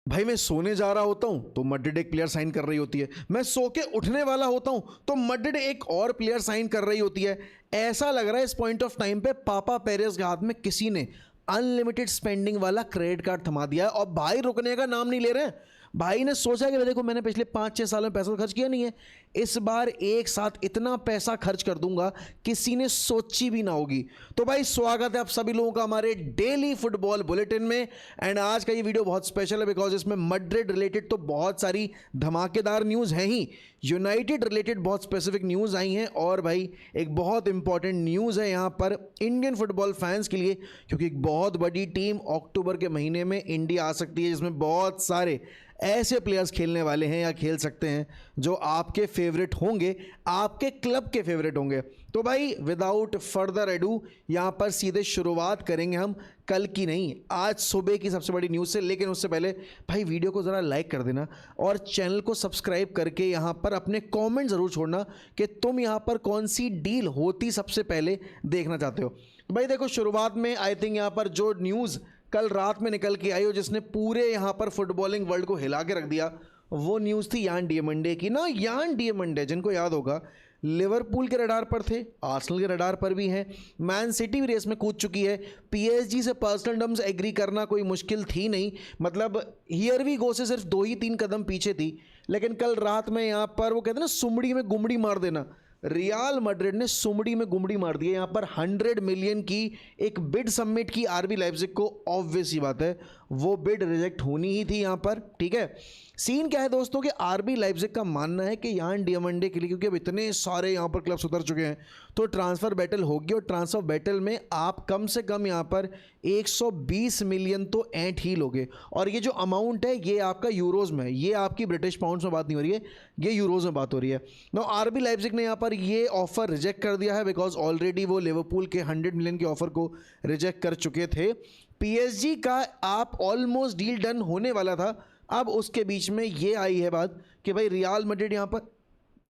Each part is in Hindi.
भाई मैं सोने जा रहा होता हूं तो मैड्रिड एक प्लेयर साइन कर रही होती है, मैं सो के उठने वाला होता हूं तो मैड्रिड एक और प्लेयर साइन कर रही होती है। ऐसा लग रहा है इस पॉइंट ऑफ टाइम पे पापा पेरेस के हाथ में किसी ने अनलिमिटेड स्पेंडिंग वाला क्रेडिट कार्ड थमा दिया है और भाई रुकने का नाम नहीं ले रहे हैं। भाई ने सोचा कि देखो मैंने पिछले 5-6 सालों में पैसा खर्च किया नहीं है, इस बार एक साथ इतना पैसा खर्च कर दूंगा किसी ने सोची भी ना होगी। तो भाई स्वागत है आप सभी लोगों का हमारे डेली फुटबॉल बुलेटिन में। एंड आज का ये वीडियो बहुत स्पेशल है बिकॉज इसमें मैड्रिड रिलेटेड तो बहुत सारी धमाकेदार न्यूज़ हैं ही, यूनाइटेड रिलेटेड बहुत स्पेसिफिक न्यूज़ आई हैं और भाई एक बहुत इंपॉर्टेंट न्यूज़ है यहाँ पर इंडियन फुटबॉल फैंस के लिए, क्योंकि एक बहुत बड़ी टीम अक्टूबर के महीने में इंडिया आ सकती है जिसमें बहुत सारे ऐसे प्लेयर्स खेलने वाले हैं या खेल सकते हैं जो आपके फेवरेट होंगे, आपके क्लब के फेवरेट होंगे। तो भाई विदाउट फर्दर एडू यहाँ पर सीधे शुरुआत करेंगे हम कल की नहीं, आज सुबह की सबसे बड़ी न्यूज़ से। लेकिन उससे पहले भाई वीडियो को ज़रा लाइक कर देना और चैनल को सब्सक्राइब करके यहाँ पर अपने कमेंट ज़रूर छोड़ना कि तुम यहाँ पर कौन सी डील होती सबसे पहले देखना चाहते हो। तो भाई देखो शुरुआत में आई थिंक यहाँ पर जो न्यूज़ कल रात में निकल के आई हो जिसने पूरे यहाँ पर फुटबॉलिंग वर्ल्ड को हिला के रख दिया, वो न्यूज़ थी यान डियामंडे की ना। यान डियामंडे जिनको याद होगा लिवरपूल के रडार पर थे, आर्सेनल के रडार पर भी हैं, मैन सिटी भी रेस में कूद चुकी है, पीएसजी से पर्सनल टर्म्स एग्री करना कोई मुश्किल थी नहीं, मतलब हियर वी गो से सिर्फ 2 ही 3 कदम पीछे थी। लेकिन कल रात में यहाँ पर वो कहते हैं ना सुमड़ी में गुमड़ी मार देना, रियल मैड्रिड ने सुमड़ी में गुमड़ी मार दी है। यहाँ पर 100 मिलियन की एक बिड सबमिट की आरबी लाइप्जिग को, ऑब्वियस ही बात है वो बिड रिजेक्ट होनी ही थी यहाँ पर। ठीक है, सीन क्या है दोस्तों कि आरबी लाइप्जिग का मानना है कि यान डियामंडे के लिए, क्योंकि अब इतने सारे यहाँ पर क्लब्स उतर चुके हैं तो ट्रांसफ़र बैटल होगी और ट्रांसफ़र बैटल में आप कम से कम यहाँ पर 120 मिलियन तो ऐंठ ही लोगे। और ये जो अमाउंट है ये आपका यूरोज़ में है, ये आपकी ब्रिटिश पाउंड्स में बात नहीं हो रही है, ये यूरोज़ में बात हो रही है। नो आरबी लाइप्जिग ने यहाँ पर ये ऑफ़र रिजेक्ट कर दिया है बिकॉज ऑलरेडी वो लिवरपूल के 100 मिलियन के ऑफ़र को रिजेक्ट कर चुके थे। पीएसजी का आप ऑलमोस्ट डील डन होने वाला था, अब उसके बीच में ये आई है बात कि भाई रियल मैड्रिड यहाँ पर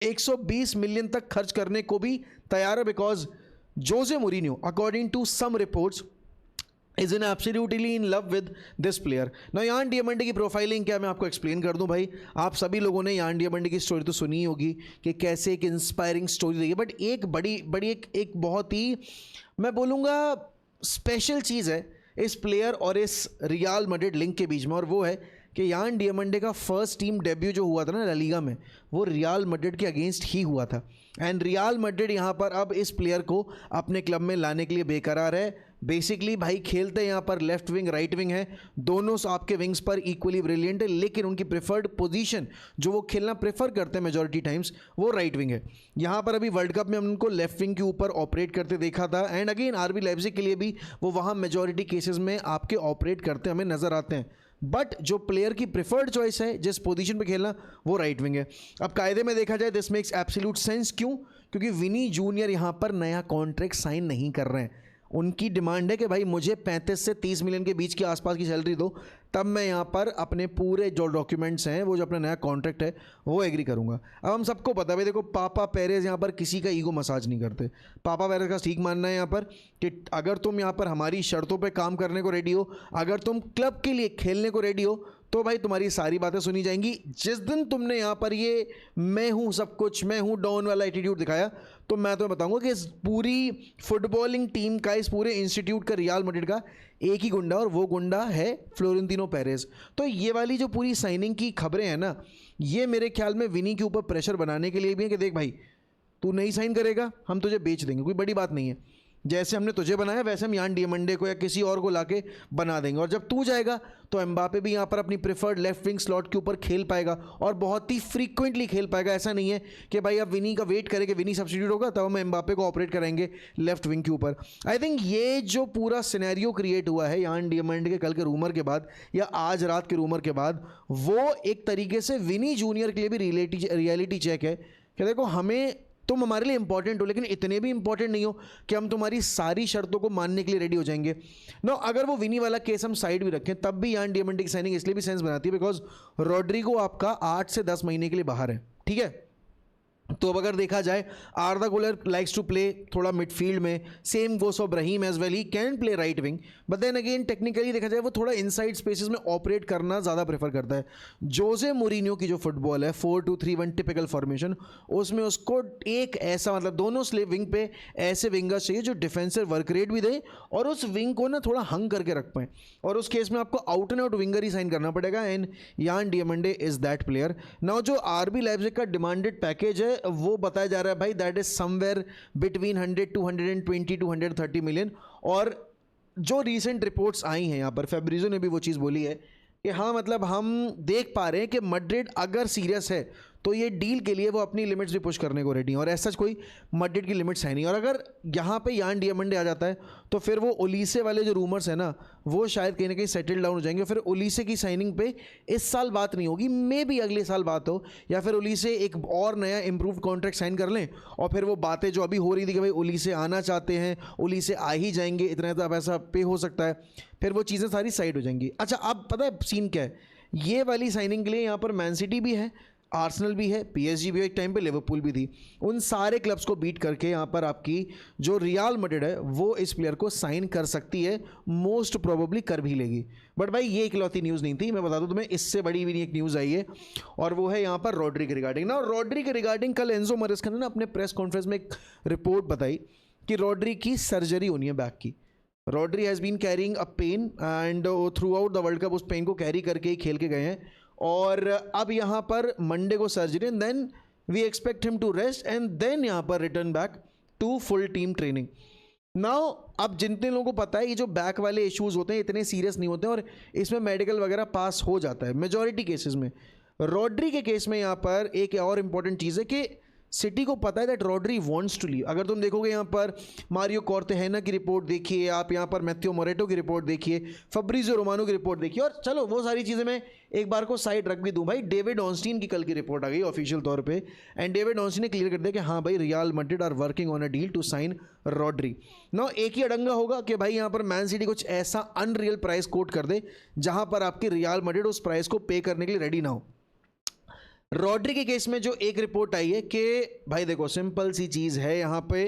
120 मिलियन तक खर्च करने को भी तैयार है because Jose Mourinho according to some reports is in absolutely in love with this player. ना यान डियामंडे की प्रोफाइलिंग क्या मैं आपको एक्सप्लेन कर दूं। भाई आप सभी लोगों ने यान डियामंडे की स्टोरी तो सुनी ही होगी कि कैसे एक इंस्पायरिंग स्टोरी रही है, बट एक बड़ी एक बहुत ही मैं बोलूँगा स्पेशल चीज़ है इस प्लेयर और इस रियल मैड्रिड लिंक के बीच में, और वो है कि यान डियामंडे का फर्स्ट टीम डेब्यू जो हुआ था ना ला लीगा में, वो रियल मैड्रिड के अगेंस्ट ही हुआ था। एंड रियल मैड्रिड यहाँ पर अब इस प्लेयर को अपने क्लब में लाने के लिए बेकरार है। बेसिकली भाई खेलते यहाँ पर लेफ्ट विंग राइट विंग है, दोनों आपके विंग्स पर इक्वली ब्रिलियंट है, लेकिन उनकी प्रेफर्ड पोजीशन जो वो खेलना प्रेफर करते हैं मेजॉरिटी टाइम्स वो राइट विंग है। यहाँ पर अभी वर्ल्ड कप में हमने उनको लेफ्ट विंग के ऊपर ऑपरेट करते देखा था एंड अगेन आरबी लाइप्जिग के लिए भी वो वहाँ मेजॉरिटी केसेस में आपके ऑपरेट करते हमें नज़र आते हैं। बट जो प्लेयर की प्रेफर्ड चॉइस है जिस पोजीशन पे खेलना वो राइट विंग है। अब कायदे में देखा जाए दिस मेक्स एब्सोल्यूट सेंस, क्यों? क्योंकि विनी जूनियर यहाँ पर नया कॉन्ट्रैक्ट साइन नहीं कर रहे हैं। उनकी डिमांड है कि भाई मुझे 35 से 30 मिलियन के बीच के आसपास की सैलरी दो, तब मैं यहाँ पर अपने पूरे जो डॉक्यूमेंट्स हैं वो जो अपना नया कॉन्ट्रैक्ट है वो एग्री करूँगा। अब हम सबको पता है भाई देखो पापा पेरेस यहाँ पर किसी का ईगो मसाज नहीं करते। पापा पेरेस का ठीक मानना है यहाँ पर कि अगर तुम यहाँ पर हमारी शर्तों पे काम करने को रेडी हो, अगर तुम क्लब के लिए खेलने को रेडी हो तो भाई तुम्हारी सारी बातें सुनी जाएंगी। जिस दिन तुमने यहाँ पर ये मैं हूँ सब कुछ, मैं हूँ डॉन वाला एटीट्यूड दिखाया तो मैं तुम्हें बताऊंगा कि इस पूरी फुटबॉलिंग टीम का, इस पूरे इंस्टीट्यूट का, रियल मैड्रिड का एक ही गुंडा और वो गुंडा है फ्लोरेंटिनो पेरेस। तो ये वाली जो पूरी साइनिंग की खबरें हैं ना, ये मेरे ख्याल में विनी के ऊपर प्रेशर बनाने के लिए भी है कि देख भाई तू नहीं साइन करेगा हम तुझे बेच देंगे, कोई बड़ी बात नहीं है, जैसे हमने तुझे बनाया वैसे हम यान डियामंडे को या किसी और को लाके बना देंगे। और जब तू जाएगा तो एम्बापे भी यहाँ पर अपनी प्रेफर्ड लेफ्ट विंग स्लॉट के ऊपर खेल पाएगा और बहुत ही फ्रीक्वेंटली खेल पाएगा। ऐसा नहीं है कि भाई अब विनी का वेट करें कि विनी सब्स्टिट्यूट होगा तब हम एम्बापे को ऑपरेट कराएंगे लेफ्ट विंग के ऊपर। आई थिंक ये जो पूरा सिनेरियो क्रिएट हुआ है यान डियामंडे के कल के रूमर के बाद या आज रात के रूमर के बाद, वो एक तरीके से विनी जूनियर के लिए भी रियलिटी चेक है कि देखो हमें तुम हमारे लिए इंपॉर्टेंट हो लेकिन इतने भी इंपॉर्टेंट नहीं हो कि हम तुम्हारी सारी शर्तों को मानने के लिए रेडी हो जाएंगे। नो अगर वो विनी वाला केस हम साइड भी रखें तब भी यान डियामंडे की साइनिंग इसलिए भी सेंस बनाती है बिकॉज रोड्रिगो आपका 8 से 10 महीने के लिए बाहर है। ठीक है, तो अब अगर देखा जाए Arda Guler likes to play थोड़ा मिडफील्ड में, same goes for Brahim as well, he can play right wing, but then again technically देखा जाए वो थोड़ा इनसाइड स्पेसेस में ऑपरेट करना ज़्यादा प्रेफर करता है। जोसे मूरिन्यो की जो फुटबॉल है 4-2-3-1 टिपिकल फॉर्मेशन, उसमें उसको एक ऐसा मतलब दोनों स्लेव विंग पे ऐसे विंगर्स चाहिए जो डिफेंसिव वर्क रेट भी दे और उस विंग को ना थोड़ा हंग करके रख पाए, और उस केस में आपको आउट एंड आउट विंगर ही साइन करना पड़ेगा, and Yan Diomande is that player. Now जो आरबी लाइप्जिग का डिमांडेड पैकेज है वो बताया जा रहा है भाई that is somewhere between 100 to 120 to 130 million. और जो रीसेंट रिपोर्ट्स आई हैं यहाँ पर, फेब्रिजो ने भी वो चीज़ बोली है कि हाँ मतलब हम देख पा रहे हैं कि मैड्रिड अगर सीरियस है तो ये डील के लिए वो अपनी लिमिट्स भी पुश करने को रेडी है, और ऐसा कोई मैड्रिड की लिमिट्स है नहीं। और अगर यहाँ पे यान डियामंडे आ जाता है तो फिर वो ओलीसे वाले जो रूमर्स है ना वो शायद कहीं ना कहीं सेटल डाउन हो जाएंगे, फिर ओलीसे की साइनिंग पे इस साल बात नहीं होगी, मे भी अगले साल बात हो, या फिर ओलीसे एक और नया इंप्रूव कॉन्ट्रैक्ट साइन कर लें और फिर वो बातें जो अभी हो रही थी कि भाई ओलीसे आना चाहते हैं, ओलीसे आ ही जाएंगे, इतना इतना पैसा पे हो सकता है, फिर वो चीज़ें सारी साइड हो जाएंगी। अच्छा अब पता है सीन क्या है, ये वाली साइनिंग के लिए यहाँ पर मैन सिटी भी है, आर्सेनल भी है, पीएसजी भी है, एक टाइम पे लिवरपूल भी थी, उन सारे क्लब्स को बीट करके यहाँ पर आपकी जो रियल मैड्रिड है वो इस प्लेयर को साइन कर सकती है, मोस्ट प्रोबेबली कर भी लेगी। बट भाई ये इकलौती न्यूज़ नहीं थी, मैं बता दूं तुम्हें इससे बड़ी भी एक न्यूज़ आई है, और वो है यहाँ पर रॉड्री के रिगार्डिंग ना। रॉड्री के रिगार्डिंग कल एंजो मैरेस्का ने ना अपने प्रेस कॉन्फ्रेंस में एक रिपोर्ट बताई कि रॉड्री की सर्जरी होनी है बैक की। Rodri has been carrying a pain and throughout the world cup उस पेन को कैरी करके ही खेल के गए हैं, और अब यहाँ पर मंडे को surgery, and then we expect him to rest and then यहाँ पर return back to full team training. Now अब जितने लोगों को पता है ये जो बैक वाले इश्यूज होते हैं इतने सीरियस नहीं होते हैं और इसमें मेडिकल वगैरह पास हो जाता है मेजॉरिटी केसेस में। रॉड्री के केस में यहाँ पर एक और इम्पॉर्टेंट चीज़ है कि सिटी को पता है that Rodri wants to leave. अगर तुम देखोगे यहाँ पर मारियो कॉर्तेहेना की रिपोर्ट देखिए, आप यहाँ पर मैथ्यू मोरेटो की रिपोर्ट देखिए, फब्रिजियो रोमानो की रिपोर्ट देखिए, और चलो वो सारी चीज़ें मैं एक बार को साइड रख भी दूँ भाई, डेविड ऑनस्टीन की कल की रिपोर्ट आ गई ऑफिशियल तौर पे, एंड डेविड ऑनस्टीन ने क्लियर कर दिया कि हाँ भाई Real Madrid are working on a deal to sign Rodri. ना एक ही अड़ंगा होगा कि भाई यहाँ पर मैन सिटी कुछ ऐसा अनरियल प्राइस कोट कर दे जहाँ पर आपकी रियल मैड्रिड उस प्राइस को पे करने के लिए रेडी ना हो। रॉड्री के केस में जो एक रिपोर्ट आई है कि भाई देखो सिंपल सी चीज़ है यहाँ पे,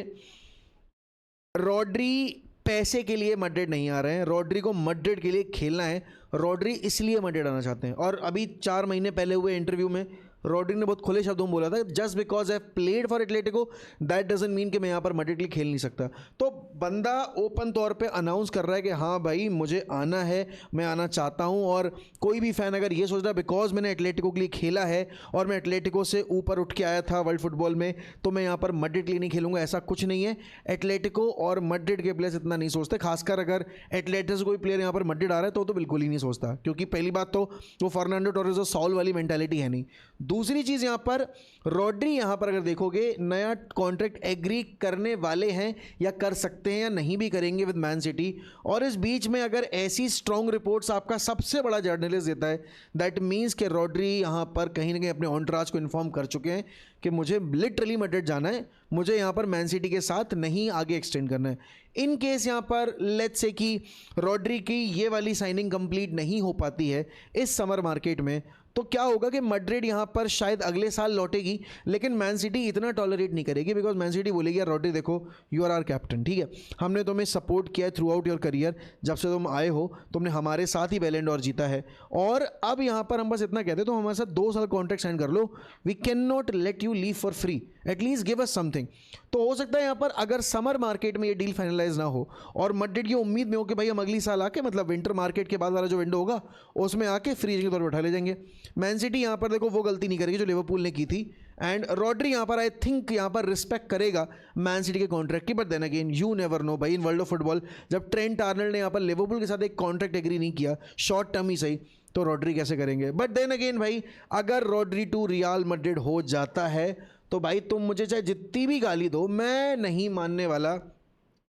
रॉड्री पैसे के लिए मैड्रिड नहीं आ रहे हैं, रॉड्री को मैड्रिड के लिए खेलना है, रॉड्री इसलिए मैड्रिड आना चाहते हैं। और अभी 4 महीने पहले हुए इंटरव्यू में रॉड्री ने बहुत खुले शब्दों में बोला था, just because I played for Atletico that doesn't mean कि मैं यहाँ पर मैड्रिड के लिए खेल नहीं सकता। तो बंदा ओपन तौर पे अनाउंस कर रहा है कि हाँ भाई मुझे आना है, मैं आना चाहता हूँ। और कोई भी फ़ैन अगर ये सोच रहा है बिकॉज मैंने एटलेटिको के लिए खेला है और मैं एटलेटिको से ऊपर उठ के आया था वर्ल्ड फुटबॉल में तो मैं यहाँ पर मैड्रिड के लिए नहीं खेलूँगा, ऐसा कुछ नहीं है। एटलेटिको और मैड्रिड के प्लेयर्स इतना नहीं सोचते, खासकर अगर एटलेटिको से कोई प्लेयर यहाँ पर मैड्रिड आ रहा है तो बिल्कुल ही नहीं सोचता, क्योंकि पहली बात तो वो फर्नांडो टोरेस और सॉल वाली मेंटालिटी है नहीं। दूसरी चीज़ यहाँ पर रॉड्री यहाँ पर अगर देखोगे नया कॉन्ट्रैक्ट एग्री करने वाले हैं या कर सकते हैं या नहीं भी करेंगे विद मैन सिटी। और इस बीच में अगर ऐसी स्ट्रॉन्ग रिपोर्ट्स आपका सबसे बड़ा जर्नलिस्ट देता है दैट मीन्स कि रॉड्री यहाँ पर कहीं ना कहीं अपने ऑनट्राज को इन्फॉर्म कर चुके हैं कि मुझे लिटरली मैड्रिड जाना है, मुझे यहाँ पर मैन सिटी के साथ नहीं आगे एक्सटेंड करना है। इन केस यहाँ पर लेट्स से कि रॉड्री की ये वाली साइनिंग कंप्लीट नहीं हो पाती है इस समर मार्केट में, तो क्या होगा कि मैड्रिड यहाँ पर शायद अगले साल लौटेगी, लेकिन मैन सिटी इतना टॉलरेट नहीं करेगी, बिकॉज मैन सिटी बोलेगी यार रॉड्री देखो यू आर आवर कैप्टन, ठीक है, हमने तुम्हें सपोर्ट किया है थ्रू आउट योर करियर, जब से तुम आए हो तुमने हमारे साथ ही बैलेंड और जीता है, और अब यहाँ पर हम बस इतना कहते तो हमारे साथ 2 साल कॉन्ट्रैक्ट साइन कर लो, we can not let you leave for free, at least give us something. तो हो सकता है यहाँ पर अगर समर मार्केट में ये डील फाइनलाइज ना हो और मैड्रिड की उम्मीद में हो कि भाई हम अगली साल आके मतलब विंटर मार्केट के बाद वाला जो विंडो होगा उसमें आके फ्री एजेंट के तौर पर उठा ले जाएंगे। मैन सिटी यहाँ पर देखो वो गलती नहीं करेगी जो लिवरपूल ने की थी, एंड रॉड्री यहाँ पर आई थिंक यहाँ पर रिस्पेक्ट करेगा मैन सिटी के कॉन्ट्रैक्ट की, but then again you never know भाई इन वर्ल्ड ऑफ फुटबॉल, जब ट्रेंट आर्नल्ड ने यहाँ पर लिवरपूल के साथ एक कॉन्ट्रैक्ट एग्री नहीं किया शॉर्ट टर्म ही सही, तो रॉड्री कैसे करेंगे। बट देन अगेन भाई अगर रॉड्री टू रियल मैड्रिड हो जाता है तो भाई तुम मुझे चाहे जितनी भी गाली दो मैं नहीं मानने वाला,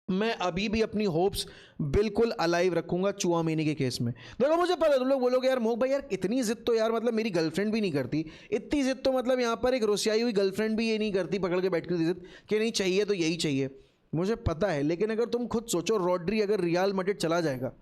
मैं अभी भी अपनी होप्स बिल्कुल अलाइव रखूंगा चुआमेनी के केस में। देखो मुझे पता है तुम लोग बोलोगे यार मोक भाई यार इतनी जिद तो यार मतलब मेरी गर्लफ्रेंड भी नहीं करती, इतनी जिद तो मतलब यहाँ पर एक रोसियाई हुई गर्लफ्रेंड भी ये नहीं करती पकड़ के बैठ कर जिद कि नहीं चाहिए तो यही चाहिए, मुझे पता है। लेकिन अगर तुम खुद सोचो रॉड्री अगर रियल मैड्रिड चला जाएगा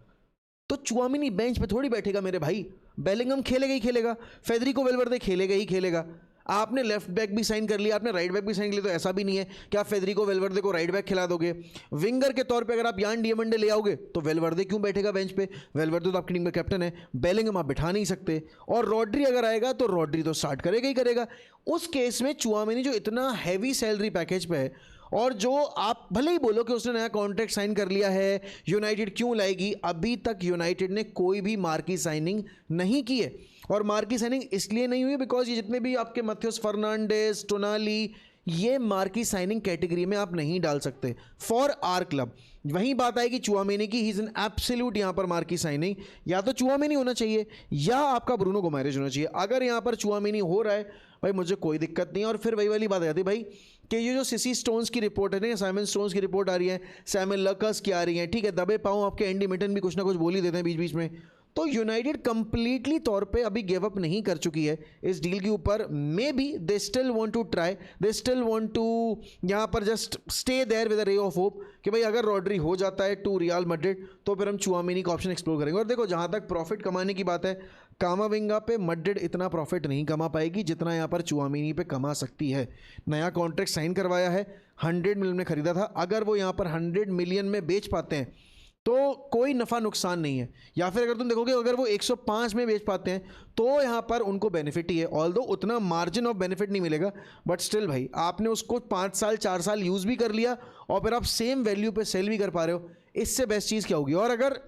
तो चुआमेनी बेंच पे थोड़ी बैठेगा मेरे भाई, बेलिंगम खेलेगा ही खेलेगा, फेडरिको वेलवर्दे खेलेगा ही खेलेगा। आपने लेफ्ट बैक भी साइन कर लिया, आपने राइट बैक भी साइन कर लिया, तो ऐसा भी नहीं है कि आप फेदरिको वेलवर्दे को राइट बैक खिला दोगे। विंगर के तौर पे अगर आप यान डियामंडे ले आओगे तो वेलवर्दे क्यों बैठेगा बेंच पे? वेलवर्दे तो आपकी टीम का कैप्टन है, बेलिंगम आप बिठा नहीं सकते। और रॉड्री अगर आएगा तो रॉड्री तो स्टार्ट करेगा ही करेगा। उस केस में चुआमेनी जो इतना हैवी सैलरी पैकेज पे है, और जो आप भले ही बोलो कि उसने नया कॉन्ट्रैक्ट साइन कर लिया है, यूनाइटेड क्यों लाएगी, अभी तक यूनाइटेड ने कोई भी मार्की साइनिंग नहीं की है। और मार्की साइनिंग इसलिए नहीं हुई बिकॉज ये जितने भी आपके मैथ्यूस फर्नांडिस, टोनाली, ये मार्की साइनिंग कैटेगरी में आप नहीं डाल सकते फॉर आर क्लब। वहीं बात आएगी चुआमेनी की, ही इज एन एब्सोल्यूट यहाँ पर मार्की साइनिंग। या तो चुआमेनी होना चाहिए या आपका ब्रूनो गोमेरेज होना चाहिए। अगर यहाँ पर चुआमेनी हो रहा है भाई मुझे कोई दिक्कत नहीं है। और फिर वही वाली बात आ जाती है भाई कि ये जो सिसी स्टोन्स की रिपोर्ट है ना, साइमन स्टोन्स की रिपोर्ट आ रही है, सैमुअल लकर्स की आ रही है, ठीक है, दबे पाऊँ आपके एंडी मिटन भी कुछ ना कुछ बोल ही देते हैं बीच बीच में। तो यूनाइटेड कंप्लीटली तौर पे अभी गिव अप नहीं कर चुकी है इस डील के ऊपर। Maybe they still want to try, they still want to यहाँ पर just stay there with a ray of hope कि भाई अगर रॉड्री हो जाता है टू रियल मैड्रिड तो फिर हम चुआमेनी का ऑप्शन एक्सप्लोर करेंगे। और देखो जहाँ तक प्रॉफिट कमाने की बात है, कामाविंगा पे मैड्रिड इतना प्रॉफिट नहीं कमा पाएगी जितना यहाँ पर चुआमेनी पे कमा सकती है। नया कॉन्ट्रैक्ट साइन करवाया है, 100 मिलियन में खरीदा था, अगर वो यहाँ पर 100 मिलियन में बेच पाते हैं तो कोई नफ़ा नुकसान नहीं है। या फिर अगर तुम देखोगे अगर वो 105 में बेच पाते हैं तो यहाँ पर उनको बेनिफिट ही है, ऑल्दो उतना मार्जिन ऑफ बेनिफिट नहीं मिलेगा, बट स्टिल भाई आपने उसको 5 साल 4 साल यूज़ भी कर लिया और फिर आप सेम वैल्यू पे सेल भी कर पा रहे हो, इससे बेस्ट चीज़ क्या होगी। और अगर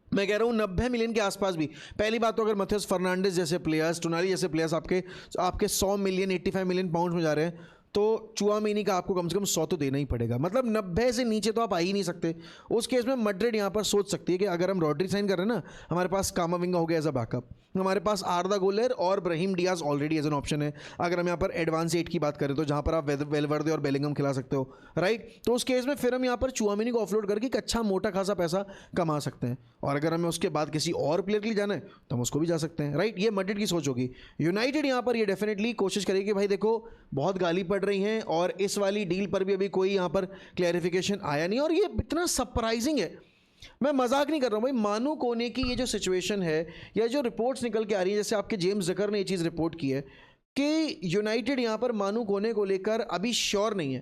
मैं कह रहा हूँ 90 मिलियन के आसपास भी, पहली बात तो अगर मैथ्यूस फर्नांडिस जैसे प्लेयर्स, टोनाली जैसे प्लेयर्स आपके 100 मिलियन 85 मिलियन पाउंड में जा रहे हैं तो चुआमेनी का आपको कम से कम 100 तो देना ही पड़ेगा। मतलब 90 से नीचे तो आप आ ही नहीं सकते। उस केस में मैड्रिड यहाँ पर सोच सकती है कि अगर हम रॉड्री साइन कर रहे हैं ना, हमारे पास कामाविंगा हो गया एज अ बैकअप, हमारे पास आर्दा गुलेर और Brahim Diaz already as an option है। अगर हम यहाँ पर एडवांस 8 की बात करें तो जहाँ पर आप वेलवर्दे और बेलिंगम खिला सकते हो, राइट। तो उस केस में फिर हम यहाँ पर चुआमेनी को ऑफलोड करके एक अच्छा मोटा खासा पैसा कमा सकते हैं। और अगर हमें उसके बाद किसी और प्लेयर के लिए जाना है तो हम उसको भी जा सकते हैं, राइट। ये मैड्रिड की सोच होगी। यूनाइटेड यहाँ पर ये डेफिनेटली कोशिश करेगी कि भाई देखो बहुत गाली पड़ रही हैं और इस वाली डील पर भी अभी कोई यहाँ पर क्लैरिफिकेशन आया नहीं। और ये इतना सरप्राइजिंग है, मैं मजाक नहीं कर रहा हूँ भाई। मानू कोने की ये जो सिचुएशन है या जो रिपोर्ट्स निकल के आ रही है, जैसे आपके जेम्स जकर ने ये चीज़ रिपोर्ट की है कि यूनाइटेड यहाँ पर मानू कोने को लेकर अभी श्योर नहीं है।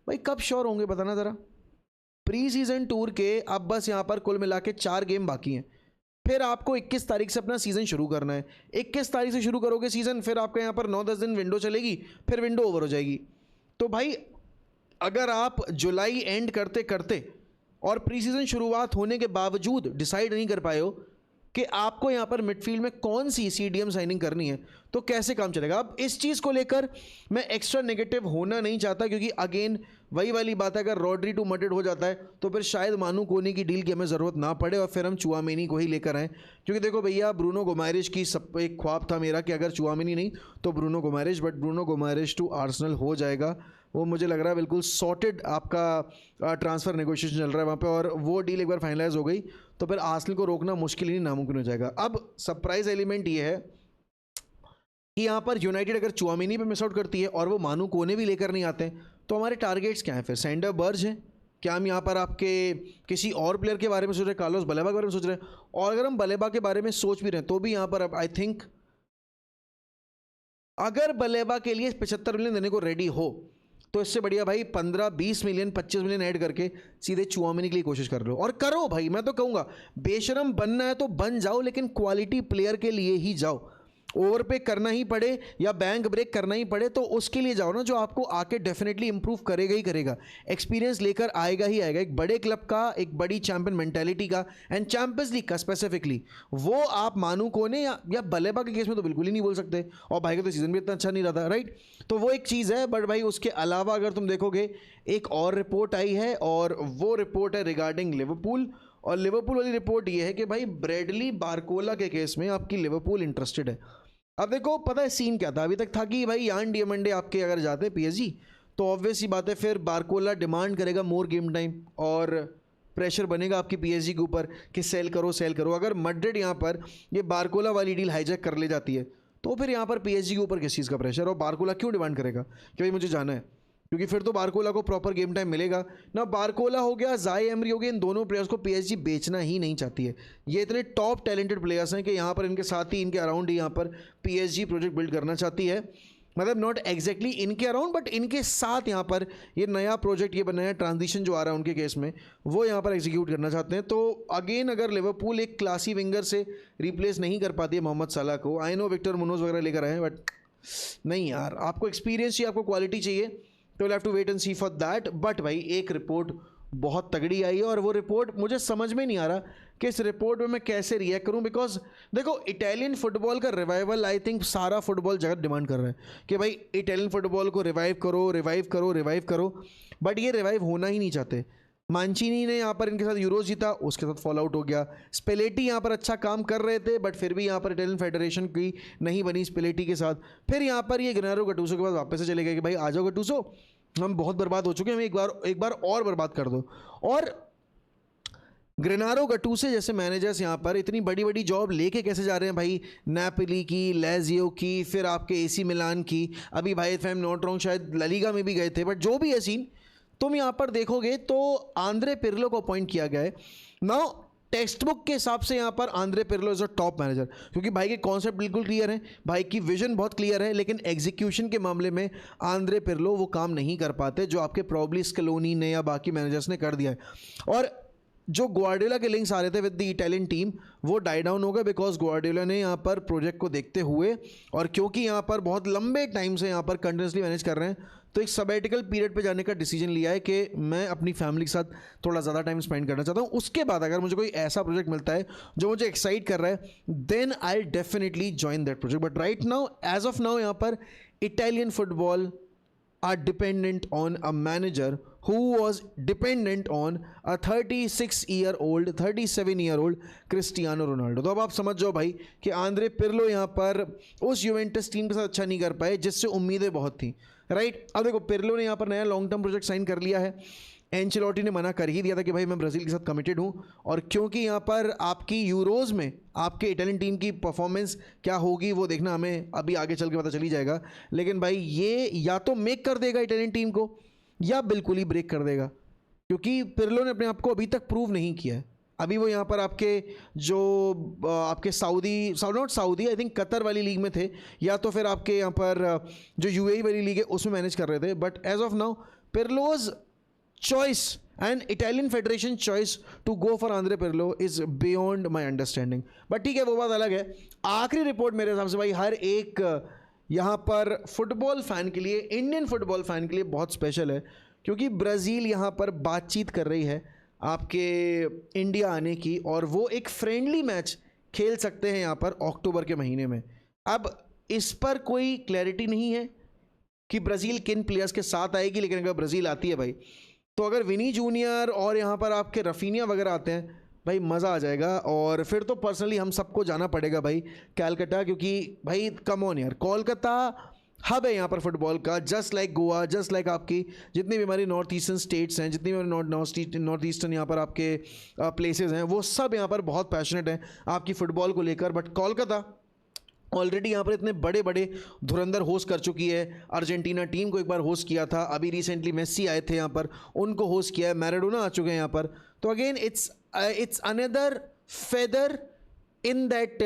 भाई कब श्योर होंगे बताना ज़रा। प्री सीजन टूर के अब बस यहाँ पर कुल मिला के 4 गेम बाकी हैं, फिर आपको 21 तारीख से अपना सीज़न शुरू करना है। 21 तारीख से शुरू करोगे सीज़न, फिर आपका यहाँ पर 9-10 दिन विंडो चलेगी, फिर विंडो ओवर हो जाएगी। तो भाई अगर आप जुलाई एंड करते करते और प्री सीजन शुरुआत होने के बावजूद डिसाइड नहीं कर पाए हो कि आपको यहाँ पर मिडफील्ड में कौन सी सीडीएम साइनिंग करनी है, तो कैसे काम चलेगा। अब इस चीज़ को लेकर मैं एक्स्ट्रा नेगेटिव होना नहीं चाहता, क्योंकि अगेन वही वाली बात है, अगर रॉड्री टू मैड्रिड हो जाता है तो फिर शायद मानू कोने की डील की हमें ज़रूरत ना पड़े और फिर हम चुआमेनी को ही लेकर आएँ। क्योंकि देखो भैया, ब्रूनो गोमेरेज की सब एक ख्वाब था मेरा कि अगर चुआमेनी नहीं तो Bruno Guimaraes, but Bruno Guimaraes to Arsenal हो जाएगा। वो मुझे लग रहा है बिल्कुल सॉर्टेड आपका ट्रांसफ़र नेगोशिएशन चल रहा है वहाँ पे, और वो डील एक बार फाइनलाइज हो गई तो फिर आर्सेनल को रोकना मुश्किल ही नामुमकिन हो जाएगा। अब सरप्राइज एलिमेंट ये है कि यहाँ पर यूनाइटेड अगर चुआमेनी पे मिस आउट करती है और वो मानू कोने भी लेकर नहीं आते हैं तो हमारे टारगेट्स क्या हैं फिर? सैंडर बर्ज हैं क्या? हम यहाँ पर आपके किसी और प्लेयर के बारे में सोच रहे हैं, कार्लोस बलेबा के बारे में सोच रहे हैं? और अगर हम बलेबा के बारे में सोच भी रहे हैं तो भी यहाँ पर अब आई थिंक अगर बलेबा के लिए 75 मिलियन देने को रेडी हो तो इससे बढ़िया भाई 15-20 मिलियन 25 मिलियन ऐड करके सीधे चुआमेनी के लिए कोशिश कर लो। और करो भाई, मैं तो कहूँगा बेशरम बनना है तो बन जाओ, लेकिन क्वालिटी प्लेयर के लिए ही जाओ। ओवर पे करना ही पड़े या बैंक ब्रेक करना ही पड़े तो उसके लिए जाओ ना, जो आपको आके डेफिनेटली इंप्रूव करेगा ही करेगा, एक्सपीरियंस लेकर आएगा ही आएगा। एक बड़े क्लब का, एक बड़ी चैंपियन मेंटालिटी का एंड चैंपियंस लीग का स्पेसिफिकली, वो आप मानू कोने या बलेबा के केस में तो बिल्कुल ही नहीं बोल सकते। और भाई का तो सीजन भी इतना अच्छा नहीं रहा था, राइट। तो वो एक चीज़ है, बट भाई उसके अलावा अगर तुम देखोगे एक और रिपोर्ट आई है और वो रिपोर्ट है रिगार्डिंग लिवरपूल। और लिवरपूल वाली रिपोर्ट ये है कि भाई ब्रैडली बारकोला के केस में आपकी लिवरपूल इंटरेस्टेड है। अब देखो पता है सीन क्या था, अभी तक था कि भाई यान डियामंडे आपके अगर जाते पीएसजी तो ऑब्वियस ही बात है फिर बारकोला डिमांड करेगा मोर गेम टाइम और प्रेशर बनेगा आपकी पीएसजी के ऊपर कि सेल करो सेल करो। अगर मैड्रिड यहाँ पर ये बारकोला वाली डील हाईजैक कर ले जाती है तो फिर यहाँ पर पीएसजी के ऊपर किस चीज़ का प्रेशर, और बारकोला क्यों डिमांड करेगा कि भाई मुझे जाना है, क्योंकि फिर तो बारकोला को प्रॉपर गेम टाइम मिलेगा ना। बारकोला हो गया, ज़ाई एमरी हो गया, इन दोनों प्लेयर्स को पीएसजी बेचना ही नहीं चाहती है। ये इतने टॉप टैलेंटेड प्लेयर्स हैं कि यहाँ पर इनके साथ ही, इनके अराउंड ही यहाँ पर पीएसजी प्रोजेक्ट बिल्ड करना चाहती है। मतलब नॉट एग्जैक्टली इनके अराउंड बट इनके साथ यहाँ पर ये नया प्रोजेक्ट, ये नया ट्रांजिशन जो आ रहा है उनके केस में, वो यहाँ पर एग्जीक्यूट करना चाहते हैं। तो अगेन अगर लिवरपूल एक क्लासी विंगर से रिप्लेस नहीं कर पाती है मोहम्मद सलाह को, आई नो विक्टर मुनोज वगैरह लेकर आए हैं बट नहीं यार, आपको एक्सपीरियंस चाहिए, आपको क्वालिटी चाहिए, तो will have to wait and see for that. But भाई एक रिपोर्ट बहुत तगड़ी आई है और वो रिपोर्ट मुझे समझ में नहीं आ रहा कि इस रिपोर्ट में मैं कैसे रिएक्ट करूं, बिकॉज देखो इटालियन फुटबॉल का रिवाइवल आई थिंक सारा फुटबॉल जगत डिमांड कर रहा है कि भाई इटालियन फुटबॉल को रिवाइव करो रिवाइव करो रिवाइव करो, बट ये रिवाइव होना ही नहीं चाहते। मांचिनी ने यहाँ पर इनके साथ यूरोज जीता, उसके साथ फॉल आउट हो गया। स्पेलेटी यहाँ पर अच्छा काम कर रहे थे बट फिर भी यहाँ पर इटालियन फेडरेशन की नहीं बनी स्पेलेटी के साथ। फिर यहाँ पर ये गेनारो गटूसो के पास वापस से चले गए कि भाई आ जाओ गटूसो, हम बहुत बर्बाद हो चुके हैं, हमें एक बार और बर्बाद कर दो। और ग्रेनारो गटूसे जैसे मैनेजर्स यहाँ पर इतनी बड़ी बड़ी जॉब लेके कैसे जा रहे हैं भाई, नेपोली की, लेजियो की, फिर आपके एसी मिलान की, अभी भाई if I am not wrong शायद ललीगा में भी गए थे। बट जो भी है सीन, तुम यहाँ पर देखोगे तो आंद्रे पिर्लो को अपॉइंट किया गया है। नाउ टेक्स्ट बुक के हिसाब से यहाँ पर Andre Pirlo is a top manager, क्योंकि भाई के कॉन्सेप्ट बिल्कुल क्लियर है, भाई की विजन बहुत क्लियर है, लेकिन एग्जीक्यूशन के मामले में आंद्रे पिर्लो वो काम नहीं कर पाते जो आपके प्रॉब्ली स्कलोनी ने या बाकी मैनेजर्स ने कर दिया है। और जो ग्वार्डियोला के लिंक्स आ रहे थे विद द इटालियन टीम वो डाई डाउन हो गए, बिकॉज ग्वार्डियोला ने यहाँ पर प्रोजेक्ट को देखते हुए और क्योंकि यहाँ पर बहुत लंबे टाइम से यहाँ पर कंटिन्यूसली मैनेज कर रहे हैं, तो एक सबैटिकल पीरियड पे जाने का डिसीजन लिया है कि मैं अपनी फैमिली के साथ थोड़ा ज़्यादा टाइम स्पेंड करना चाहता हूँ। उसके बाद अगर मुझे कोई ऐसा प्रोजेक्ट मिलता है जो मुझे एक्साइट कर रहा है, then I definitely join that project. But right now as of now यहाँ पर Italian football are dependent on a manager who was dependent on a 37-year-old Cristiano Ronaldo. तो अब आप समझ जाओ भाई कि आंद्रे पिर्लो यहाँ पर उस यूवेंटस टीम के साथ अच्छा नहीं कर पाए जिससे उम्मीदें बहुत थी, राइट। अब देखो पिर्लो ने यहाँ पर नया लॉन्ग टर्म प्रोजेक्ट साइन कर लिया है, एंचेलोटी ने मना कर ही दिया था कि भाई मैं ब्राज़ील के साथ कमिटेड हूँ, और क्योंकि यहाँ पर आपकी यूरोज़ में आपके इटालियन टीम की परफॉर्मेंस क्या होगी वो देखना हमें अभी आगे चल के पता चली जाएगा। लेकिन भाई ये या तो मेक कर देगा इटालियन टीम को या बिल्कुल ही ब्रेक कर देगा, क्योंकि पिर्लो ने अपने आप को अभी तक प्रूव नहीं किया है। अभी वो यहाँ पर आपके जो आपके not Saudi I think Qatar वाली लीग में थे, या तो फिर आपके यहाँ पर जो यूएई वाली लीग है उसमें मैनेज कर रहे थे। But as of now Pirlo's choice and Italian Federation choice to go for Andre Pirlo is beyond my understanding। But ठीक है वो बात अलग है। आखिरी रिपोर्ट मेरे हिसाब से भाई हर एक यहाँ पर फुटबॉल फ़ैन के लिए, इंडियन फुटबॉल फ़ैन के लिए बहुत स्पेशल है, क्योंकि ब्राज़ील यहाँ पर बातचीत कर रही है आपके इंडिया आने की, और वो एक फ्रेंडली मैच खेल सकते हैं यहाँ पर अक्टूबर के महीने में। अब इस पर कोई क्लैरिटी नहीं है कि ब्राज़ील किन प्लेयर्स के साथ आएगी, लेकिन अगर ब्राज़ील आती है भाई तो अगर विनी जूनियर और यहाँ पर आपके रफीनिया वगैरह आते हैं भाई मज़ा आ जाएगा। और फिर तो पर्सनली हम सबको जाना पड़ेगा भाई कैलकाटा, क्योंकि भाई कम ऑन यार, कोलकाता हब है यहाँ पर फुटबॉल का, just like Goa, just like आपकी जितनी भी हमारी नॉर्थ ईस्टर्न स्टेट्स हैं, जितनी भी नॉर्थ ईस्टर्न यहाँ पर आपके प्लेसेस हैं, वो सब यहाँ पर बहुत पैशनेट हैं आपकी फ़ुटबॉल को लेकर। बट कोलकाता ऑलरेडी यहाँ पर इतने बड़े बड़े धुरंधर होस्ट कर चुकी है। अर्जेंटीना टीम को एक बार होस्ट किया था, अभी रिसेंटली मेसी आए थे यहाँ पर, उनको होस्ट किया है, मैराडोना आ चुके हैं यहाँ पर। तो again it's another feather in that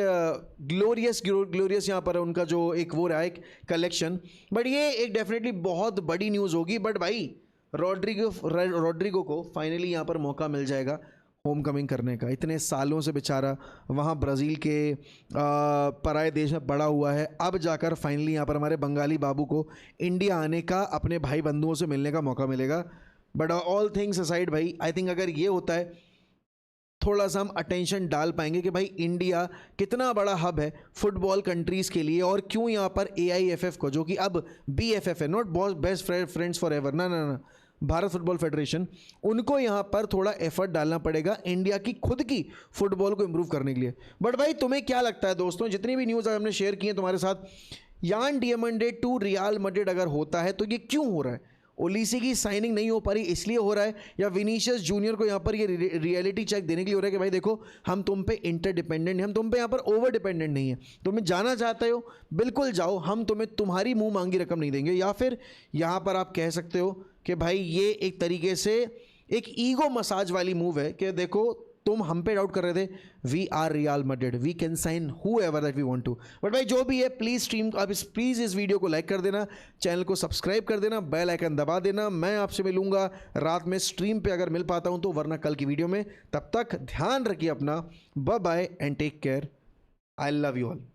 glorious यहाँ पर उनका जो एक वो रहा है कलेक्शन। बट ये एक डेफिनेटली बहुत बड़ी न्यूज़ होगी। बट भाई रॉड्रिगो को फाइनली यहाँ पर मौका मिल जाएगा होम कमिंग करने का। इतने सालों से बेचारा वहाँ ब्राज़ील के पराए देश में पड़ा हुआ है, अब जाकर फाइनली यहाँ पर हमारे बंगाली बाबू को इंडिया आने का, अपने भाई बंधुओं से मिलने का मौका मिलेगा। बट ऑल थिंग्स असाइड भाई आई थिंक अगर ये होता है थोड़ा सा हम अटेंशन डाल पाएंगे कि भाई इंडिया कितना बड़ा हब है फुटबॉल कंट्रीज़ के लिए, और क्यों यहाँ पर AIFF को, जो कि अब BFF है, not best friends for ever, ना, भारत फुटबॉल फेडरेशन, उनको यहाँ पर थोड़ा एफर्ट डालना पड़ेगा इंडिया की खुद की फुटबॉल को इम्प्रूव करने के लिए। बट भाई तुम्हें क्या लगता है दोस्तों, जितनी भी न्यूज़ हमने शेयर की है तुम्हारे साथ, यान डियामंडे टू रियल मैड्रिड अगर होता है तो ये क्यों हो रहा है? ओलिसी की साइनिंग नहीं हो पा रही इसलिए हो रहा है, या विनीशियस जूनियर को यहाँ पर ये रियलिटी चेक देने के लिए हो रहा है कि भाई देखो हम तुम पे इंटरडिपेंडेंट हैं, हम तुम पे यहाँ पर ओवर डिपेंडेंट नहीं है, तुम्हें जाना चाहते हो बिल्कुल जाओ, हम तुम्हें तुम्हारी मुंह मांगी रकम नहीं देंगे। या फिर यहाँ पर आप कह सकते हो कि भाई ये एक तरीके से एक ईगो मसाज वाली मूव है कि देखो तुम हम पे डाउट कर रहे थे, we are Real Madrid, we can sign whoever that we want to. But भाई जो भी है, प्लीज़ स्ट्रीम आप प्लीज़ इस वीडियो को लाइक कर देना, चैनल को सब्सक्राइब कर देना, बेल आइकन दबा देना। मैं आपसे मिलूंगा रात में स्ट्रीम पे अगर मिल पाता हूं तो, वरना कल की वीडियो में। तब तक ध्यान रखिए अपना, bye bye and take care, I love you all.